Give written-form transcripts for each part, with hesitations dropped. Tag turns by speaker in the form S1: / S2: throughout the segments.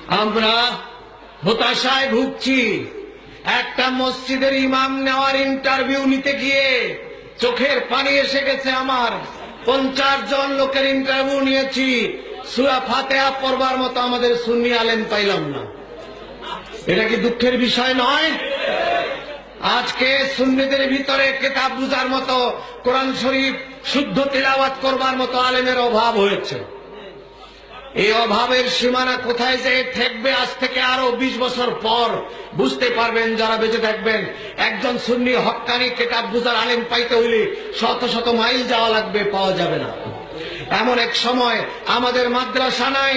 S1: আমরা হতাশায় ভুগছি। একটা মসজিদের ইমাম নেওয়ার ইন্টারভিউ নিতে গিয়ে চোখের পানি এসে গেছে আমার। 50 জন লোকের ইন্টারভিউ নিয়েছি, সূরা ফাতিহা পড়বার মতো আমাদের সুন্নি আলেম পাইলাম না। এটা কি দুঃখের বিষয় নয়? আজকে সুন্নিদের ভিতরে কিতাব বুঝার মতো, কোরআন শরীফ শুদ্ধ তিলাওয়াত করবার মতো আলেমের অভাব হয়েছে। এই অভাবের সীমানা কোথায় যে ঠেকবে আজ থেকে আরো 20 বছর পর বুঝতে পারবেন যারা বেঁচে থাকবেন। একজন সুন্নি হক্কানি কিতাব বুঝার আলেম পাইতে হইলে শত শত মাইল যাওয়া লাগবে, পাওয়া যাবে না। এমন এক সময় আমাদের মাদ্রাসা নাই,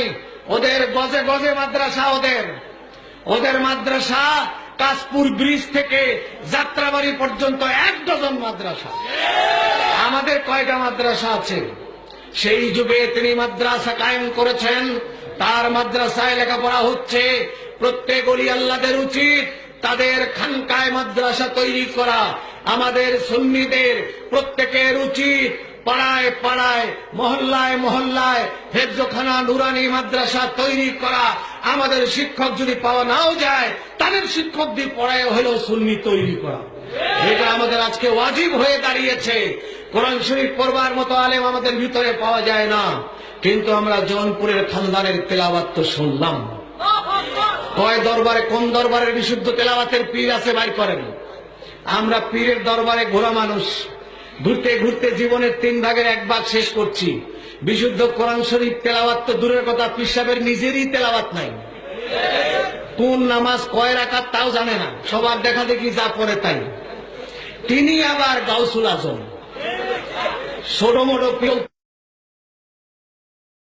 S1: ওদের গজে গজে মাদ্রাসা। ওদের মাদ্রাসা কাশপুর ব্রিজ থেকে যাত্রাবাড়ি পর্যন্ত 1 ডজন মাদ্রাসা। আমাদের কয়টা মাদ্রাসা আছে? সেই যুগে তিনি মাদ্রাসা কায়েম করেছেন, তার মাদ্রাসায় লেখাপড়া হচ্ছে। প্রত্যেক ওলি আল্লাহদের উচিত তাদের খানকায় মাদ্রাসা তৈরি করা। আমাদের সুন্নিদের প্রত্যেকের উচিত পাড়ায় পাড়ায়, মহল্লায় মহল্লায় হেফজখানা নুরানি মাদ্রাসা তৈরি করা। আমাদের শিক্ষক যদি পাওয়া নাও যায়, তাদের শিক্ষক দিয়ে পড়ায় হলেও সুন্নি তৈরি করা। এটা আমাদের আজকে ওয়াজিব হয়ে দাঁড়িয়েছে। কোরআন শরীফ পড়বার মতো আলেম আমাদের ভিতরে পাওয়া যায় না, কিন্তু আমরা জৌনপুরের খানদানের তেলাওয়াত তো শুনলাম। কয় দরবারে, কোন দরবারের বিশুদ্ধ তেলাওয়াতের পীর আছে বাইর করেন। আমরা পীরের দরবারে ঘোরা মানুষ, ঘুরতে ঘুরতে জীবনের 3 ভাগের 1 ভাগ শেষ করছি। বিশুদ্ধ কোরআন শরীফ তেলাওয়াত তো দূরের কথা, পীর সাহেবের নিজেরই তেলাওয়াত নাই। কোন নামাজ কয় রাকাত তাও জানে না, সবার দেখা দেখি যা পড়ে তাই। তিনি আবার গাউসুল আজম, ছোট মোটো